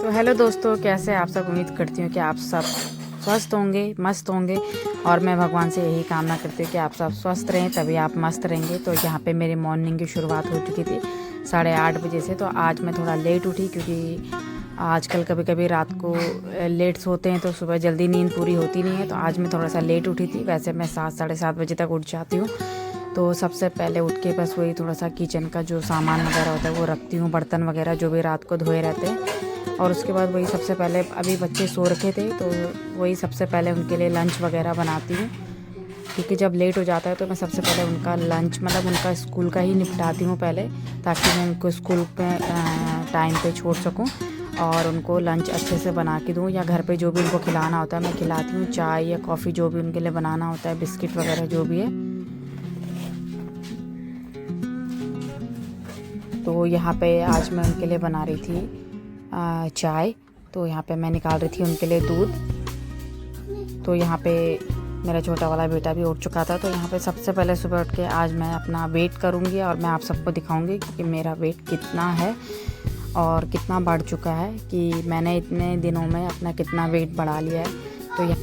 तो हेलो दोस्तों, कैसे आप सब। उम्मीद करती हूँ कि आप सब स्वस्थ होंगे, मस्त होंगे। और मैं भगवान से यही कामना करती हूँ कि आप सब स्वस्थ रहें, तभी आप मस्त रहेंगे। तो यहाँ पे मेरी मॉर्निंग की शुरुआत हो चुकी थी 8:30 बजे से। तो आज मैं थोड़ा लेट उठी क्योंकि आजकल कभी कभी रात को लेट सोते हैं तो सुबह जल्दी नींद पूरी होती नहीं है। तो आज मैं थोड़ा सा लेट उठी थी। वैसे मैं 7 साढ़े 7 बजे तक उठ जाती हूँ। तो सबसे पहले उठ के बस वही थोड़ा सा किचन का जो सामान वगैरह होता है वो रखती हूँ, बर्तन वगैरह जो भी रात को धोए रहते हैं। और उसके बाद वही सबसे पहले, अभी बच्चे सो रखे थे तो वही सबसे पहले उनके लिए लंच वगैरह बनाती हूँ। क्योंकि जब लेट हो जाता है तो मैं सबसे पहले उनका लंच, मतलब उनका स्कूल का ही निपटाती हूँ पहले, ताकि मैं उनको स्कूल पे टाइम पे छोड़ सकूँ और उनको लंच अच्छे से बना के दूँ। या घर पे जो भी उनको खिलाना होता है मैं खिलाती हूँ, चाय या कॉफ़ी जो भी उनके लिए बनाना होता है, बिस्किट वगैरह जो भी है। तो यहाँ पे आज मैं उनके लिए बना रही थी चाय। तो यहाँ पे मैं निकाल रही थी उनके लिए दूध। तो यहाँ पे मेरा छोटा वाला बेटा भी उठ चुका था। तो यहाँ पे सबसे पहले सुबह उठ के आज मैं अपना वेट करूँगी और मैं आप सबको दिखाऊँगी कि मेरा वेट कितना है और कितना बढ़ चुका है, कि मैंने इतने दिनों में अपना कितना वेट बढ़ा लिया है। तो यहाँ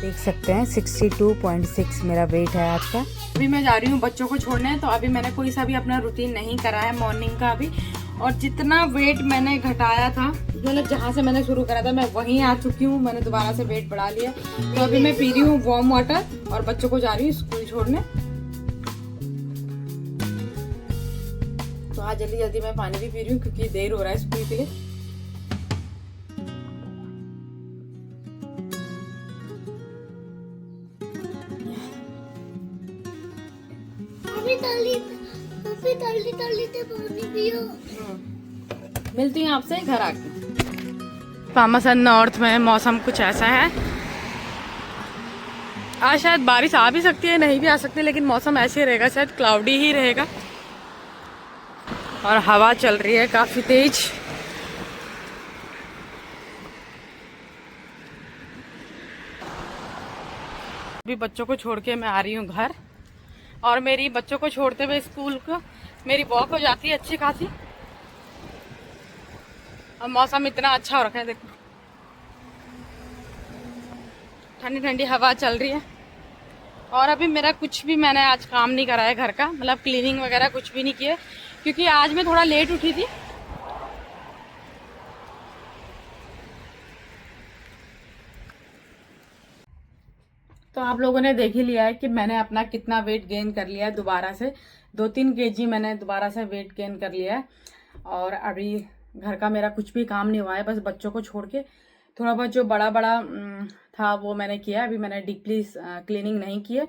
देख सकते हैं 62.6 मेरा वेट है आज का। अभी मैं जा रही हूँ बच्चों को छोड़ने। तो अभी मैंने कोई सा भी अपना रूटीन नहीं करा है मॉर्निंग का अभी। और जितना वेट मैंने घटाया था, मतलब जहाँ से मैंने शुरू करा था, मैं वहीं आ चुकी हूँ। मैंने दोबारा से वेट बढ़ा लिया। तो अभी मैं पी रही हूँ वार्म वाटर और बच्चों को जा रही हूँ स्कूल छोड़ने। तो आज जल्दी जल्दी मैं पानी भी पी रही हूँ क्योंकि देर हो रहा है स्कूल के लिए। मिलती हूँ आपसे घर आके। पामासन नॉर्थ में मौसम कुछ ऐसा है, आज शायद बारिश आ भी सकती है, नहीं भी आ सकती, लेकिन मौसम ऐसे ही रहेगा, शायद क्लाउडी ही रहेगा। और हवा चल रही है काफी तेज। अभी बच्चों को छोड़ के मैं आ रही हूँ घर। और मेरी बच्चों को छोड़ते हुए स्कूल को मेरी वॉक हो जाती है अच्छी खासी। और मौसम इतना अच्छा हो रखा है, देखो ठंडी ठंडी हवा चल रही है। और अभी मेरा कुछ भी मैंने आज काम नहीं करा है घर का, मतलब क्लीनिंग वगैरह कुछ भी नहीं किए, क्योंकि आज मैं थोड़ा लेट उठी थी। तो आप लोगों ने देख ही लिया है कि मैंने अपना कितना वेट गेन कर लिया है दोबारा से। 2-3 kg मैंने दोबारा से वेट गेन कर लिया है। और अभी घर का मेरा कुछ भी काम नहीं हुआ है, बस बच्चों को छोड़ के थोड़ा बहुत जो बड़ा बड़ा था वो मैंने किया। अभी मैंने डीपली क्लीनिंग नहीं की है।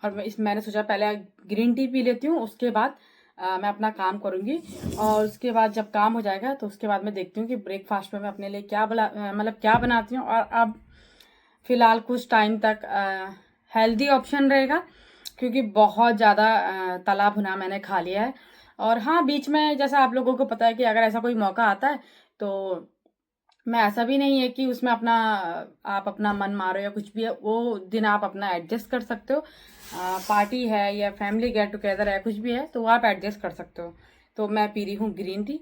और मैंने सोचा पहले ग्रीन टी पी लेती हूँ, उसके बाद मैं अपना काम करूँगी। और उसके बाद जब काम हो जाएगा तो उसके बाद मैं देखती हूँ कि ब्रेकफास्ट में मैं अपने लिए क्या मतलब क्या बनाती हूँ। और अब फिलहाल कुछ टाइम तक हेल्दी ऑप्शन रहेगा, क्योंकि बहुत ज़्यादा तला भुना मैंने खा लिया है। और हाँ, बीच में जैसा आप लोगों को पता है कि अगर ऐसा कोई मौका आता है तो मैं, ऐसा भी नहीं है कि उसमें अपना आप अपना मन मारो या कुछ भी है, वो दिन आप अपना एडजस्ट कर सकते हो। पार्टी है या फैमिली गेट टुगेदर है, कुछ भी है तो वो आप एडजस्ट कर सकते हो। तो मैं पी रही हूँ ग्रीन टी।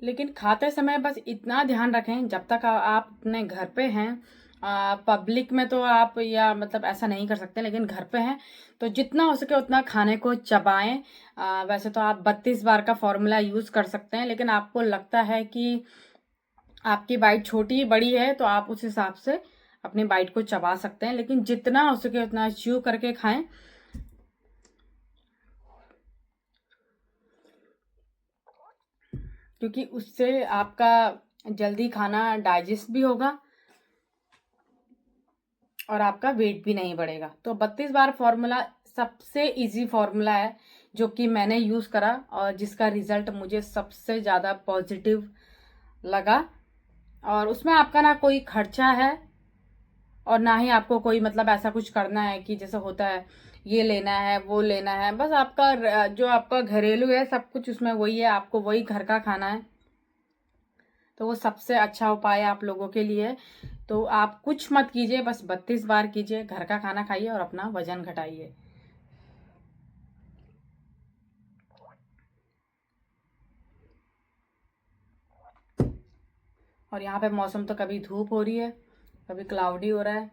लेकिन खाते समय बस इतना ध्यान रखें, जब तक आप अपने घर पे हैं, पब्लिक में तो आप या मतलब ऐसा नहीं कर सकते, लेकिन घर पे हैं तो जितना हो सके उतना खाने को चबाएं। वैसे तो आप 32 बार का फॉर्मूला यूज़ कर सकते हैं, लेकिन आपको लगता है कि आपकी बाइट छोटी बड़ी है तो आप उस हिसाब से अपनी बाइट को चबा सकते हैं, लेकिन जितना हो सके उतना च्यू करके खाएं। क्योंकि उससे आपका जल्दी खाना डाइजेस्ट भी होगा और आपका वेट भी नहीं बढ़ेगा। तो 32 बार फॉर्मूला सबसे इजी फॉर्मूला है जो कि मैंने यूज़ करा और जिसका रिजल्ट मुझे सबसे ज़्यादा पॉजिटिव लगा। और उसमें आपका ना कोई खर्चा है और ना ही आपको कोई मतलब ऐसा कुछ करना है कि जैसे होता है ये लेना है वो लेना है। बस आपका जो आपका घरेलू है सब कुछ उसमें वही है, आपको वही घर का खाना है। तो वो सबसे अच्छा उपाय आप लोगों के लिए है। तो आप कुछ मत कीजिए, बस 32 बार कीजिए, घर का खाना खाइए और अपना वजन घटाइए। और यहाँ पे मौसम तो कभी धूप हो रही है, कभी क्लाउडी हो रहा है,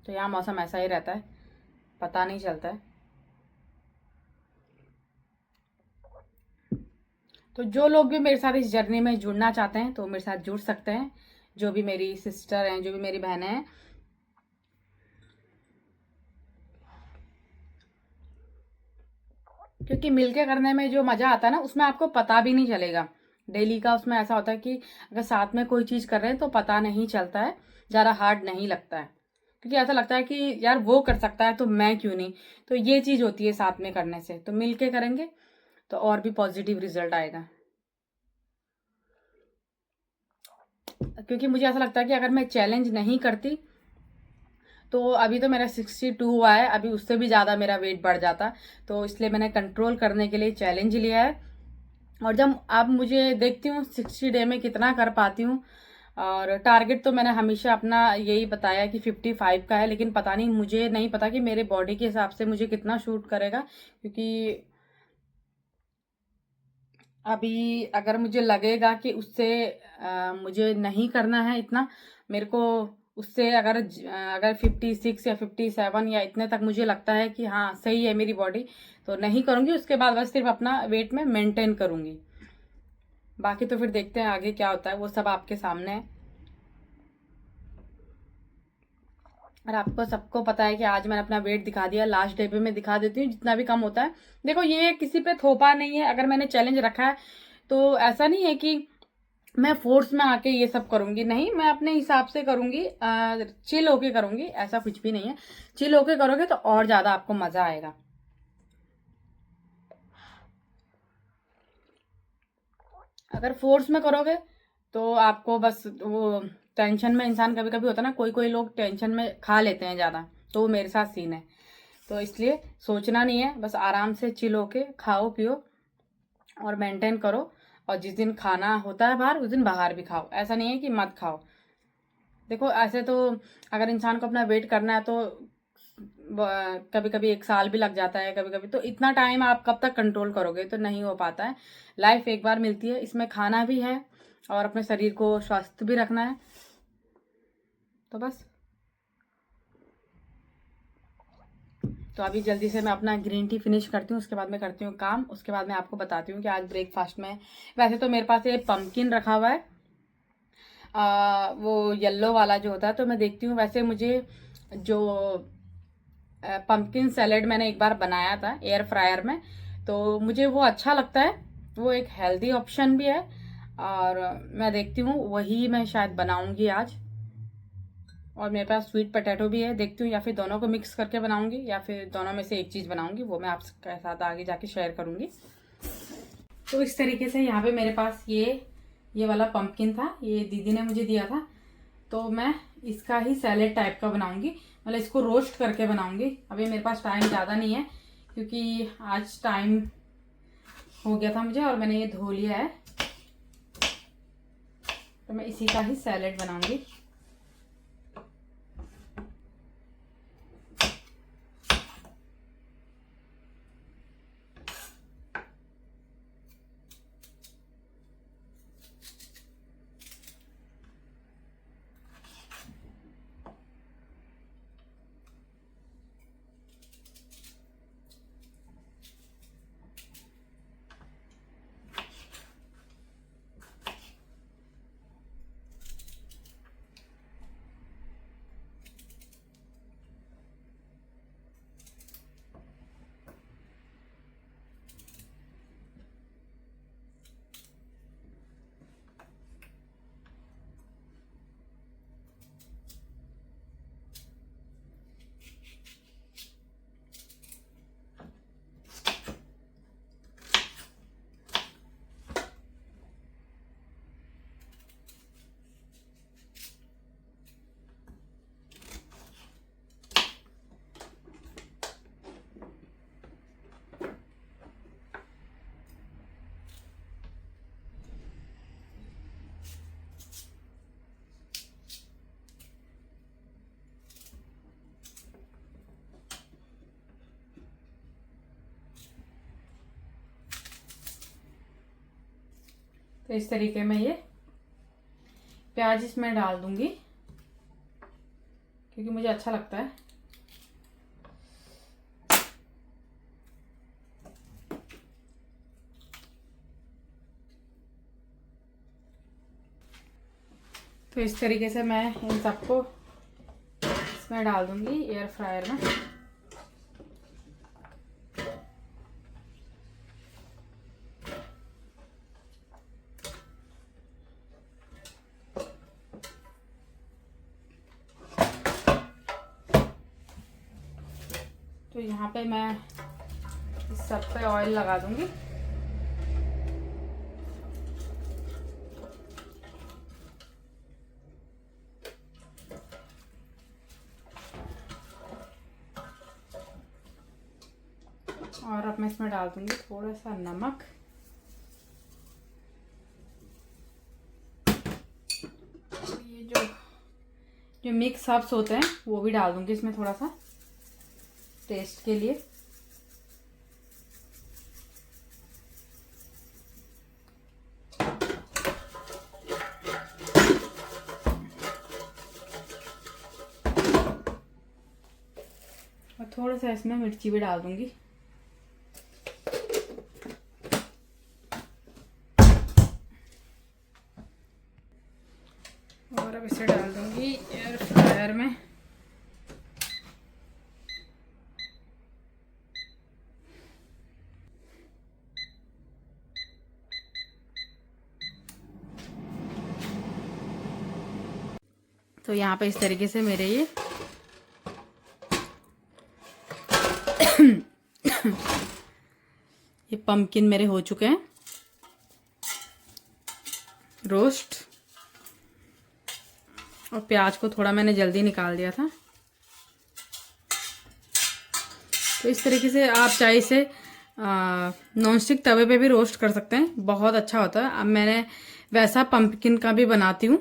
तो यहाँ मौसम ऐसा ही रहता है, पता नहीं चलता है। तो जो लोग भी मेरे साथ इस जर्नी में जुड़ना चाहते हैं तो मेरे साथ जुड़ सकते हैं, जो भी मेरी सिस्टर हैं, जो भी मेरी बहनें हैं। क्योंकि मिलके करने में जो मज़ा आता है ना, उसमें आपको पता भी नहीं चलेगा। डेली का उसमें ऐसा होता है कि अगर साथ में कोई चीज़ कर रहे हैं तो पता नहीं चलता है, ज़्यादा हार्ड नहीं लगता है। क्योंकि ऐसा लगता है कि यार वो कर सकता है तो मैं क्यों नहीं। तो ये चीज़ होती है साथ में करने से, तो मिल के करेंगे तो और भी पॉजिटिव रिजल्ट आएगा। क्योंकि मुझे ऐसा लगता है कि अगर मैं चैलेंज नहीं करती तो अभी तो मेरा 62 हुआ है, अभी उससे भी ज़्यादा मेरा वेट बढ़ जाता। तो इसलिए मैंने कंट्रोल करने के लिए चैलेंज लिया है। और जब अब मुझे देखती हूँ 60 डे में कितना कर पाती हूँ। और टारगेट तो मैंने हमेशा अपना यही बताया कि 55 का है, लेकिन पता नहीं, मुझे नहीं पता कि मेरे बॉडी के हिसाब से मुझे कितना शूट करेगा। क्योंकि अभी अगर मुझे लगेगा कि उससे मुझे नहीं करना है इतना, मेरे को उससे अगर 56 या 57 या इतने तक मुझे लगता है कि हाँ सही है मेरी बॉडी, तो नहीं करूँगी। उसके बाद बस सिर्फ अपना वेट में मेंटेन करूँगी। बाकी तो फिर देखते हैं आगे क्या होता है, वो सब आपके सामने है। और आपको सबको पता है कि आज मैंने अपना वेट दिखा दिया, लास्ट डे पे मैं दिखा देती हूँ जितना भी कम होता है। देखो ये किसी पे थोपा नहीं है, अगर मैंने चैलेंज रखा है तो ऐसा नहीं है कि मैं फोर्स में आके ये सब करूंगी, नहीं, मैं अपने हिसाब से करूंगी, चिल होके करूंगी, ऐसा कुछ भी नहीं है। चिल होके करोगे तो और ज्यादा आपको मजा आएगा। अगर फोर्स में करोगे तो आपको बस वो टेंशन में, इंसान कभी कभी होता है ना, कोई कोई लोग टेंशन में खा लेते हैं ज़्यादा, तो वो मेरे साथ सीन है। तो इसलिए सोचना नहीं है, बस आराम से चिल होके खाओ पियो और मेंटेन करो। और जिस दिन खाना होता है बाहर, उस दिन बाहर भी खाओ, ऐसा नहीं है कि मत खाओ। देखो ऐसे तो अगर इंसान को अपना वेट करना है तो कभी कभी 1 साल भी लग जाता है, कभी कभी तो इतना टाइम आप कब तक कंट्रोल करोगे, तो नहीं हो पाता है। लाइफ एक बार मिलती है, इसमें खाना भी है और अपने शरीर को स्वस्थ भी रखना है। तो बस, तो अभी जल्दी से मैं अपना ग्रीन टी फिनिश करती हूँ, उसके बाद मैं करती हूँ काम, उसके बाद मैं आपको बताती हूँ कि आज ब्रेकफास्ट में। वैसे तो मेरे पास ये पम्पकिन रखा हुआ है, वो येलो वाला जो होता है, तो मैं देखती हूँ। वैसे मुझे जो पंपकिन सैलेड मैंने एक बार बनाया था एयर फ्रायर में, तो मुझे वो अच्छा लगता है। वो एक हेल्दी ऑप्शन भी है, और मैं देखती हूँ वही मैं शायद बनाऊंगी आज। और मेरे पास स्वीट पोटैटो भी है, देखती हूँ या फिर दोनों को मिक्स करके बनाऊंगी या फिर दोनों में से एक चीज़ बनाऊंगी, वो मैं आपके साथ आगे जाके शेयर करूंगी। तो इस तरीके से यहाँ पे मेरे पास ये वाला पंपकिन था, ये दीदी ने मुझे दिया था। तो मैं इसका ही सैलेड टाइप का बनाऊंगी, मतलब इसको रोस्ट करके बनाऊंगी। अभी मेरे पास टाइम ज़्यादा नहीं है, क्योंकि आज टाइम हो गया था मुझे और मैंने ये धो लिया है। तो मैं इसी का ही सैलेड बनाऊंगी। तो इस तरीके में ये प्याज इसमें डाल दूंगी क्योंकि मुझे अच्छा लगता है। तो इस तरीके से मैं इन सबको इसमें डाल दूंगी एयर फ्रायर में। तो यहाँ पे मैं इस सब पे ऑयल लगा दूंगी। और अब मैं इसमें डाल दूंगी थोड़ा सा नमक। ये जो मिक्स हर्ब्स होते हैं वो भी डाल दूंगी इसमें थोड़ा सा टेस्ट के लिए। और थोड़ा सा इसमें मिर्ची भी डाल दूंगी। और अब इसे डाल दूंगी एयर फ्रायर में। तो यहाँ पे इस तरीके से मेरे ये ये पम्पकिन मेरे हो चुके हैं रोस्ट। और प्याज को थोड़ा मैंने जल्दी निकाल दिया था। तो इस तरीके से आप चाहे इसे नॉन स्टिक तवे पे भी रोस्ट कर सकते हैं, बहुत अच्छा होता है। अब मैंने वैसा पम्पकिन का भी बनाती हूँ।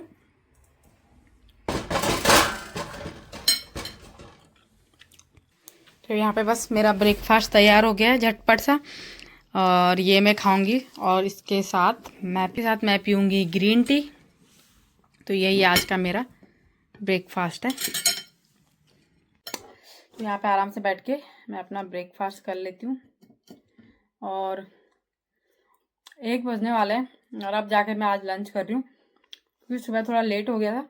तो यहाँ पे बस मेरा ब्रेकफास्ट तैयार हो गया है झटपट सा, और ये मैं खाऊंगी। और इसके साथ मैं पीऊँगी ग्रीन टी। तो यही आज का मेरा ब्रेकफास्ट है। तो यहाँ पे आराम से बैठ के मैं अपना ब्रेकफास्ट कर लेती हूँ। और 1 बजने वाले हैं और अब जाके मैं आज लंच कर रही हूँ क्योंकि सुबह थोड़ा लेट हो गया था।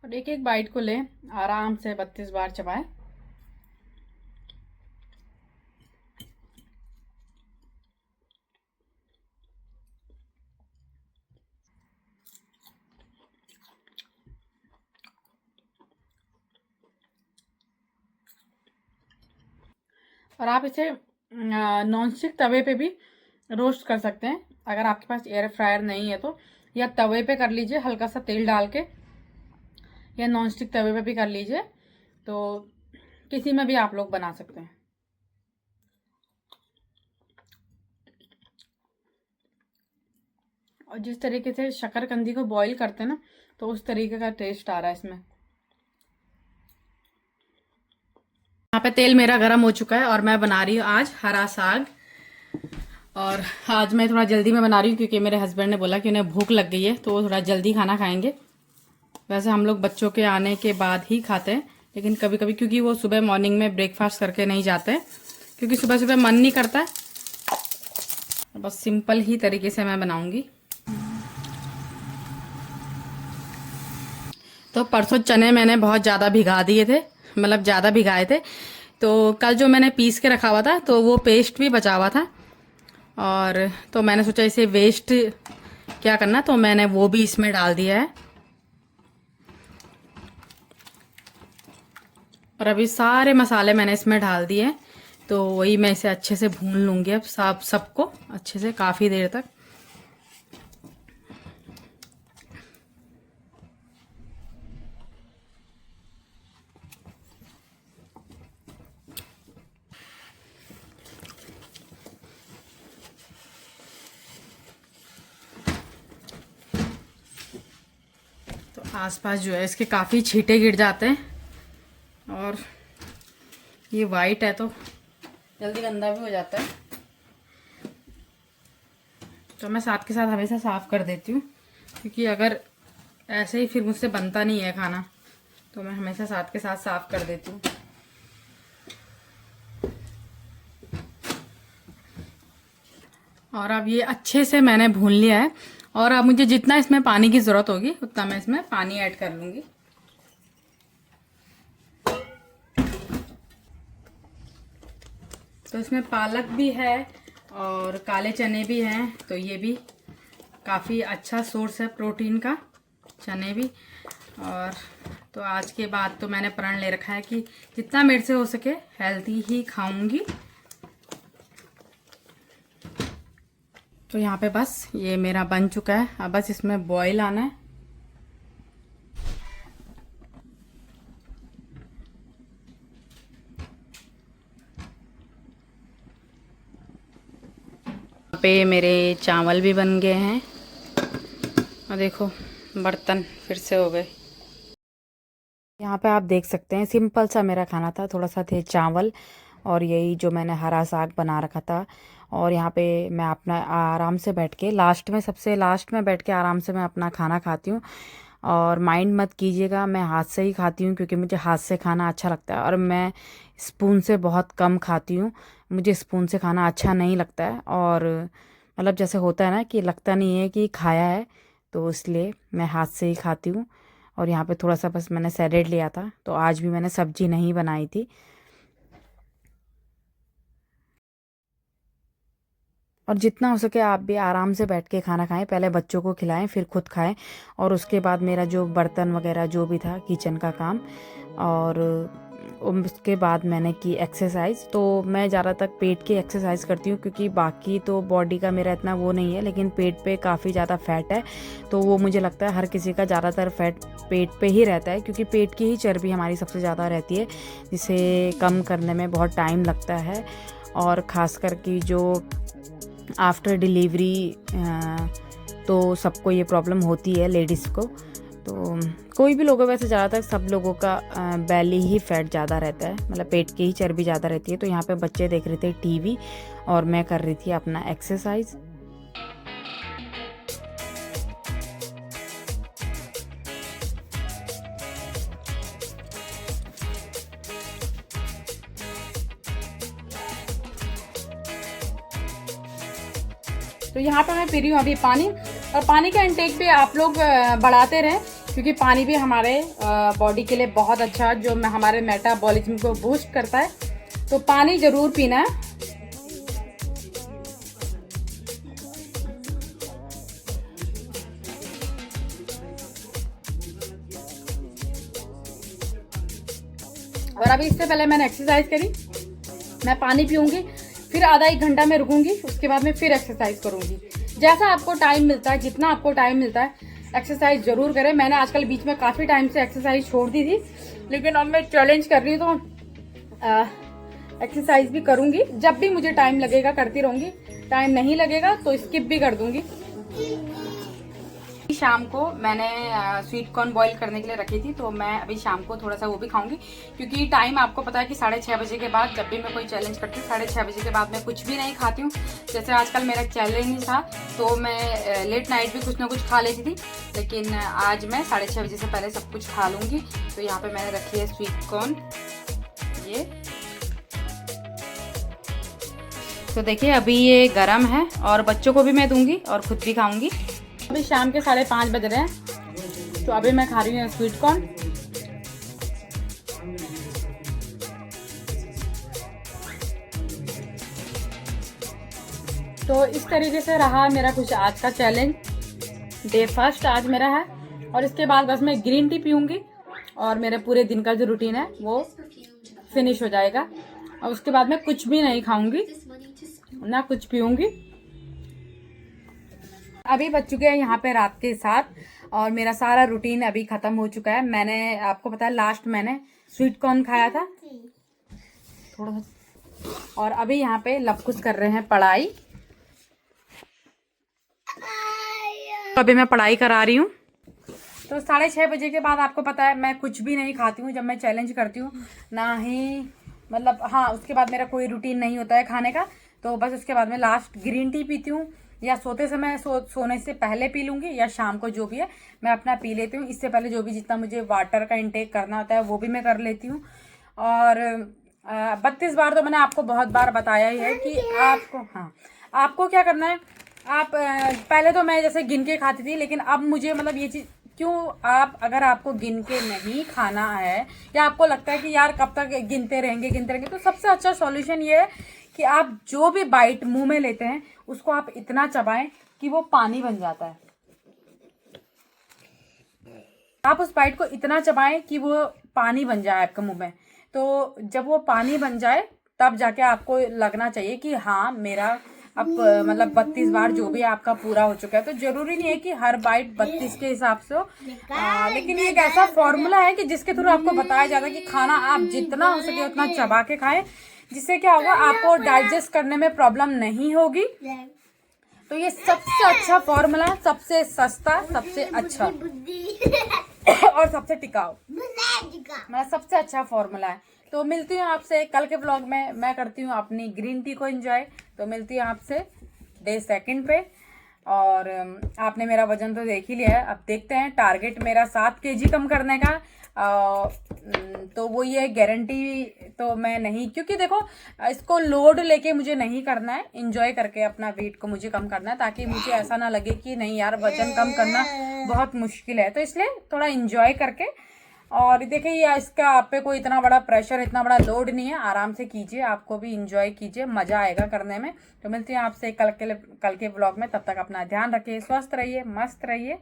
और एक एक बाइट को ले आराम से 32 बार चबाए। और आप इसे नॉन स्टिक तवे पे भी रोस्ट कर सकते हैं अगर आपके पास एयर फ्रायर नहीं है तो, या तवे पे कर लीजिए हल्का सा तेल डाल के, या नॉन स्टिक तवे पे भी कर लीजिए। तो किसी में भी आप लोग बना सकते हैं। और जिस तरीके से शकरकंदी को बॉईल करते हैं ना, तो उस तरीके का टेस्ट आ रहा है इसमें। यहाँ पे तेल मेरा गर्म हो चुका है और मैं बना रही हूँ आज हरा साग। और आज मैं थोड़ा जल्दी में बना रही हूँ क्योंकि मेरे हस्बैंड ने बोला कि उन्हें भूख लग गई है तो वो थोड़ा जल्दी खाना खाएंगे। वैसे हम लोग बच्चों के आने के बाद ही खाते हैं, लेकिन कभी कभी क्योंकि वो सुबह मॉर्निंग में ब्रेकफास्ट करके नहीं जाते हैं, क्योंकि सुबह सुबह मन नहीं करता है। बस सिंपल ही तरीके से मैं बनाऊंगी। तो परसों चने मैंने बहुत ज़्यादा भिगा दिए थे, मतलब ज़्यादा भिगाए थे। तो कल जो मैंने पीस के रखा हुआ था तो वो पेस्ट भी बचा हुआ था, और तो मैंने सोचा इसे वेस्ट क्या करना, तो मैंने वो भी इसमें डाल दिया है। और अभी सारे मसाले मैंने इसमें डाल दिए हैं। तो वही मैं इसे अच्छे से भून लूँगी अब सबको अच्छे से काफ़ी देर तक। तो आसपास जो है इसके काफ़ी छींटे गिर जाते हैं, और ये वाइट है तो जल्दी गंदा भी हो जाता है। तो मैं साथ के साथ हमेशा साफ़ कर देती हूँ, क्योंकि अगर ऐसे ही फिर मुझसे बनता नहीं है खाना, तो मैं हमेशा साथ के साथ साफ़ कर देती हूँ। और अब ये अच्छे से मैंने भून लिया है, और अब मुझे जितना इसमें पानी की ज़रूरत होगी उतना मैं इसमें पानी ऐड कर लूँगी। तो इसमें पालक भी है और काले चने भी हैं, तो ये भी काफ़ी अच्छा सोर्स है प्रोटीन का, चने भी। और तो आज के बाद तो मैंने प्रण ले रखा है कि जितना मेरे से हो सके हेल्दी ही खाऊंगी। तो यहाँ पे बस ये मेरा बन चुका है, अब बस इसमें बॉईल आना है। यहाँ पे मेरे चावल भी बन गए हैं, और देखो बर्तन फिर से हो गए। यहाँ पे आप देख सकते हैं सिंपल सा मेरा खाना था, थोड़ा सा थे चावल और यही जो मैंने हरा साग बना रखा था। और यहाँ पे मैं अपना आराम से बैठ के सबसे लास्ट में बैठ के आराम से मैं अपना खाना खाती हूँ। और माइंड मत कीजिएगा, मैं हाथ से ही खाती हूँ क्योंकि मुझे हाथ से खाना अच्छा लगता है, और मैं स्पून से बहुत कम खाती हूँ। मुझे स्पून से खाना अच्छा नहीं लगता है, और मतलब जैसे होता है ना कि लगता नहीं है कि खाया है, तो इसलिए मैं हाथ से ही खाती हूँ। और यहाँ पे थोड़ा सा बस मैंने सैलेड लिया था, तो आज भी मैंने सब्जी नहीं बनाई थी। और जितना हो सके आप भी आराम से बैठ के खाना खाएं, पहले बच्चों को खिलाएं फिर खुद खाएं, और उसके बाद मेरा जो बर्तन वगैरह जो भी था किचन का काम, और उसके बाद मैंने की एक्सरसाइज। तो मैं ज़्यादातर पेट की एक्सरसाइज करती हूँ, क्योंकि बाकी तो बॉडी का मेरा इतना वो नहीं है, लेकिन पेट पे काफ़ी ज़्यादा फैट है। तो वो मुझे लगता है हर किसी का ज़्यादातर फैट पेट पे ही रहता है, क्योंकि पेट की ही चर्बी हमारी सबसे ज़्यादा रहती है, जिसे कम करने में बहुत टाइम लगता है। और ख़ासकर की जो आफ्टर डिलीवरी तो सबको ये प्रॉब्लम होती है लेडीज़ को। तो कोई भी लोगों, वैसे ज़्यादातर सब लोगों का बेली ही फैट ज़्यादा रहता है, मतलब पेट की ही चर्बी ज़्यादा रहती है। तो यहाँ पे बच्चे देख रहे थे टीवी और मैं कर रही थी अपना एक्सरसाइज। तो यहाँ पे मैं पी रही हूँ अभी पानी, और पानी का इंटेक भी आप लोग बढ़ाते रहें, क्योंकि पानी भी हमारे बॉडी के लिए बहुत अच्छा है, जो हमारे मेटाबॉलिज्म को बूस्ट करता है। तो पानी ज़रूर पीना है। और अभी इससे पहले मैंने एक्सरसाइज करी, मैं पानी पीऊँगी, फिर आधा एक घंटा में रुकूंगी, उसके बाद में फिर एक्सरसाइज करूंगी। जैसा आपको टाइम मिलता है, जितना आपको टाइम मिलता है एक्सरसाइज जरूर करें। मैंने आजकल बीच में काफ़ी टाइम से एक्सरसाइज छोड़ दी थी, लेकिन अब मैं चैलेंज कर रही हूँ, तो एक्सरसाइज भी करूंगी। जब भी मुझे टाइम लगेगा करती रहूंगी, टाइम नहीं लगेगा तो स्किप भी कर दूंगी। शाम को मैंने स्वीट कॉर्न बॉईल करने के लिए रखी थी, तो मैं अभी शाम को थोड़ा सा वो भी खाऊंगी, क्योंकि टाइम आपको पता है कि 6:30 बजे के बाद जब भी मैं कोई चैलेंज करती हूँ 6:30 बजे के बाद मैं कुछ भी नहीं खाती हूँ। जैसे आजकल मेरा चैलेंज था, तो मैं लेट नाइट भी कुछ ना कुछ खा लेती थी, लेकिन आज मैं 6:30 बजे से पहले सब कुछ खा लूँगी। तो यहाँ पर मैंने रखी है स्वीट कॉर्न, ये तो देखिए अभी ये गरम है, और बच्चों को भी मैं दूंगी और खुद भी खाऊंगी। अभी शाम के 5:30 बज रहे हैं, तो अभी मैं खा रही हूँ स्वीट कॉर्न। तो इस तरीके से रहा मेरा कुछ आज का चैलेंज। डे फर्स्ट आज मेरा है, और इसके बाद बस मैं ग्रीन टी पीऊँगी और मेरे पूरे दिन का जो रूटीन है वो फिनिश हो जाएगा। और उसके बाद मैं कुछ भी नहीं खाऊंगी ना कुछ पीऊंगी। अभी बज चुके हैं यहाँ पे रात के 7 और मेरा सारा रूटीन अभी खत्म हो चुका है। मैंने आपको पता है लास्ट मैंने स्वीट कॉर्न खाया था थोड़ा सा, और अभी यहाँ पे लवकुश कर रहे हैं पढ़ाई। अभी मैं पढ़ाई करा रही हूँ। तो 6:30 बजे के बाद आपको पता है मैं कुछ भी नहीं खाती हूँ जब मैं चैलेंज करती हूँ, ना ही मतलब हाँ उसके बाद मेरा कोई रूटीन नहीं होता है खाने का। तो बस उसके बाद में लास्ट ग्रीन टी पीती हूँ, या सोते समय सोने से पहले पी लूँगी, या शाम को जो भी है मैं अपना पी लेती हूँ। इससे पहले जो भी जितना मुझे वाटर का इंटेक करना होता है वो भी मैं कर लेती हूँ। और 32 बार तो मैंने आपको बहुत बार बताया ही है कि आपको, हाँ आपको क्या करना है। आप पहले तो मैं जैसे गिन के खाती थी, लेकिन अब मुझे मतलब ये चीज़ क्यों, आप अगर आपको गिन के नहीं खाना है या आपको लगता है कि यार कब तक गिनते रहेंगे, तो सबसे अच्छा सॉल्यूशन ये है कि आप जो भी बाइट मुंह में लेते हैं उसको आप इतना चबाएं कि वो पानी बन जाता है। आप उस बाइट को इतना चबाएं कि वो पानी बन जाए आपके मुंह में। तो जब वो पानी बन जाए तब जाके आपको लगना चाहिए कि हाँ मेरा अब मतलब 32 बार जो भी आपका पूरा हो चुका है। तो जरूरी नहीं है कि हर बाइट 32 के हिसाब से हो, लेकिन ये एक ऐसा फॉर्मूला है कि जिसके थ्रू आपको बताया जाता है कि खाना आप जितना हो सके उतना चबा के खाएं, जिससे क्या होगा आपको डाइजेस्ट करने में प्रॉब्लम नहीं होगी। तो ये सबसे अच्छा फॉर्मूला, सबसे सस्ता, सबसे अच्छा और सबसे टिकाऊ, मतलब सबसे अच्छा फॉर्मूला है। तो मिलती हूँ आपसे कल के व्लॉग में। मैं करती हूँ अपनी ग्रीन टी को एंजॉय। तो मिलती हूँ आपसे डे 2 पे। और आपने मेरा वजन तो देख ही लिया है, अब देखते हैं टारगेट मेरा 7 kg कम करने का। तो वो ये गारंटी तो मैं नहीं, क्योंकि देखो इसको लोड लेके मुझे नहीं करना है, इंजॉय करके अपना वेट को मुझे कम करना है, ताकि मुझे ऐसा ना लगे कि नहीं यार वजन कम करना बहुत मुश्किल है। तो इसलिए थोड़ा इंजॉय करके, और देखिए इसका आप पे कोई इतना बड़ा प्रेशर, इतना बड़ा लोड नहीं है, आराम से कीजिए, आपको भी इंजॉय कीजिए, मजा आएगा करने में। तो मिलते हैं आपसे कल के व्लॉग में। तब तक अपना ध्यान रखिए, स्वस्थ रहिए, मस्त रहिए।